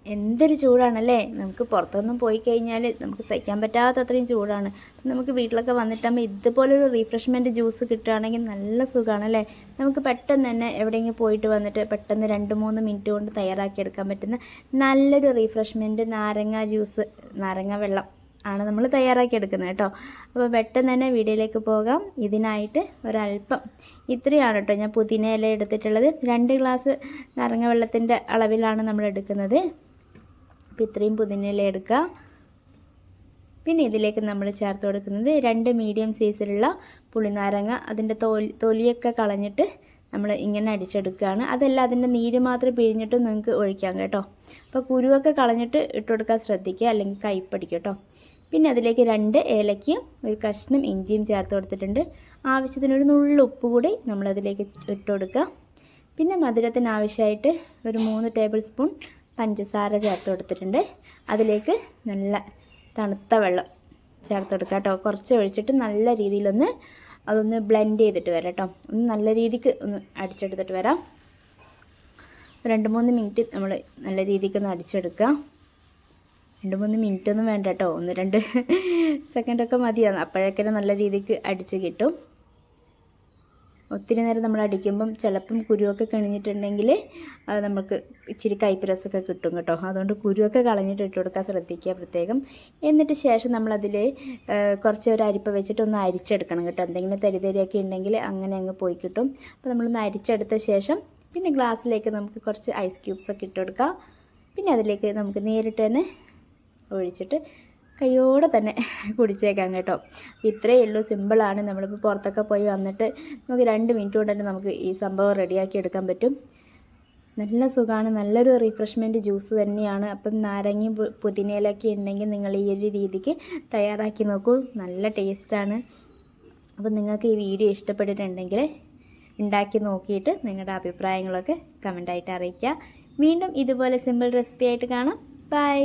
എന്തൊരു ചൂടാണല്ലേ. നമുക്ക് പുറത്തൊന്നും പോയി കഴിഞ്ഞാൽ നമുക്ക് സഹിക്കാൻ പറ്റാത്ത അത്രയും ചൂടാണ്. നമുക്ക് വീട്ടിലൊക്കെ വന്നിട്ടാകുമ്പോൾ ഇതുപോലൊരു റീഫ്രഷ്മെൻറ്റ് ജ്യൂസ് കിട്ടുകയാണെങ്കിൽ നല്ല സുഖമാണല്ലേ. നമുക്ക് പെട്ടെന്ന് തന്നെ എവിടെയെങ്കിലും പോയിട്ട് വന്നിട്ട് പെട്ടെന്ന് 2-3 മിനിറ്റ് കൊണ്ട് തയ്യാറാക്കിയെടുക്കാൻ പറ്റുന്ന നല്ലൊരു റീഫ്രഷ്മെൻറ്റ് നാരങ്ങ ജ്യൂസ്, നാരങ്ങ വെള്ളം ആണ് നമ്മൾ തയ്യാറാക്കിയെടുക്കുന്നത് കേട്ടോ. അപ്പോൾ പെട്ടെന്ന് തന്നെ വീഡിയോയിലേക്ക് പോകാം. ഇതിനായിട്ട് ഒരല്പം ഇത്രയാണ് കേട്ടോ ഞാൻ പുതിന ഇല എടുത്തിട്ടുള്ളത്. 2 ഗ്ലാസ് നാരങ്ങ വെള്ളത്തിൻ്റെ അളവിലാണ് നമ്മൾ എടുക്കുന്നത്. അപ്പോൾ ഇത്രയും പുതിന ഇല എടുക്കുക. പിന്നെ ഇതിലേക്ക് നമ്മൾ ചേർത്ത് കൊടുക്കുന്നത് 2 മീഡിയം സൈസിലുള്ള പുളിനാരങ്ങ. അതിൻ്റെ തൊലിയൊക്കെ കളഞ്ഞിട്ട് നമ്മൾ ഇങ്ങനെ അടിച്ചെടുക്കുകയാണ്. അതല്ല, അതിൻ്റെ നീര് മാത്രം പിഴിഞ്ഞിട്ട് നിങ്ങൾക്ക് ഒഴിക്കാം കേട്ടോ. അപ്പോൾ കുരുവൊക്കെ കളഞ്ഞിട്ട് ഇട്ട് കൊടുക്കാൻ ശ്രദ്ധിക്കുക, അല്ലെങ്കിൽ കയ്പ്പടിക്കും കേട്ടോ. പിന്നെ അതിലേക്ക് 2 ഏലക്കയും ഒരു കഷ്ണം ഇഞ്ചിയും ചേർത്ത് കൊടുത്തിട്ടുണ്ട്. ആവശ്യത്തിനൊരു നുള്ളു ഉപ്പ് കൂടി നമ്മളതിലേക്ക് ഇട്ട് കൊടുക്കുക. പിന്നെ മധുരത്തിന് ആവശ്യമായിട്ട് ഒരു 3 ടേബിൾ സ്പൂൺ പഞ്ചസാര ചേർത്ത് കൊടുത്തിട്ടുണ്ട്. അതിലേക്ക് നല്ല തണുത്ത വെള്ളം ചേർത്ത് കൊടുക്കുക കേട്ടോ. കുറച്ച് ഒഴിച്ചിട്ട് നല്ല രീതിയിലൊന്ന് അതൊന്ന് ബ്ലെൻഡ് ചെയ്തിട്ട് വരാം കേട്ടോ. ഒന്ന് നല്ല രീതിക്ക് ഒന്ന് അടിച്ചെടുത്തിട്ട് വരാം. 2-3 മിനിറ്റ് നമ്മൾ നല്ല രീതിക്കൊന്ന് അടിച്ചെടുക്കുക. 2-3 മിനിറ്റ് ഒന്നും വേണ്ട കേട്ടോ, 1-2 സെക്കൻഡൊക്കെ മതിയാണ്. അപ്പോഴേക്കും നല്ല രീതിക്ക് അടിച്ച് കിട്ടും. ഒത്തിരി നേരം നമ്മൾ അടിക്കുമ്പം ചിലപ്പം കുരുവൊക്കെ കിണിഞ്ഞിട്ടുണ്ടെങ്കിൽ അത് നമുക്ക് ഇച്ചിരി കയ്പ്പ് രസമൊക്കെ കിട്ടും കേട്ടോ. അതുകൊണ്ട് കുരുവൊക്കെ കളഞ്ഞിട്ട് ഇട്ട് കൊടുക്കാൻ ശ്രദ്ധിക്കുക പ്രത്യേകം. എന്നിട്ട് ശേഷം നമ്മളതിൽ കുറച്ച് ഒരു അരിപ്പ വെച്ചിട്ട് ഒന്ന് അരിച്ചെടുക്കണം കേട്ടോ. എന്തെങ്കിലും തരിതരിയൊക്കെ ഉണ്ടെങ്കിൽ അങ്ങനെ അങ്ങ് പോയി കിട്ടും. അപ്പോൾ നമ്മളൊന്ന് അരിച്ചെടുത്ത ശേഷം പിന്നെ ഗ്ലാസ്സിലേക്ക് നമുക്ക് കുറച്ച് ഐസ് ക്യൂബ്സൊക്കെ ഇട്ട് കൊടുക്കാം. പിന്നെ അതിലേക്ക് നമുക്ക് നേരിട്ട് തന്നെ ഒഴിച്ചിട്ട് കയ്യോടെ തന്നെ കുടിച്ചേക്കാം കേട്ടോ. ഇത്രയേ ഉള്ളൂ, സിമ്പിളാണ്. നമ്മളിപ്പോൾ പുറത്തൊക്കെ പോയി വന്നിട്ട് നമുക്ക് 2 മിനിറ്റ് കൊണ്ട് തന്നെ നമുക്ക് ഈ സംഭവം റെഡിയാക്കി എടുക്കാൻ പറ്റും. നല്ല സുഖമാണ്, നല്ലൊരു റിഫ്രഷ്മെൻറ്റ് ജ്യൂസ് തന്നെയാണ്. അപ്പം നാരങ്ങയും പുതിനയിലൊക്കെ ഉണ്ടെങ്കിൽ നിങ്ങൾ ഈ ഒരു രീതിക്ക് തയ്യാറാക്കി നോക്കൂ, നല്ല ടേസ്റ്റാണ്. അപ്പം നിങ്ങൾക്ക് ഈ വീഡിയോ ഇഷ്ടപ്പെട്ടിട്ടുണ്ടെങ്കിൽ ഉണ്ടാക്കി നോക്കിയിട്ട് നിങ്ങളുടെ അഭിപ്രായങ്ങളൊക്കെ കമൻ്റായിട്ട് അറിയിക്കുക. വീണ്ടും ഇതുപോലെ സിമ്പിൾ റെസിപ്പി ആയിട്ട് കാണാം. ബൈ.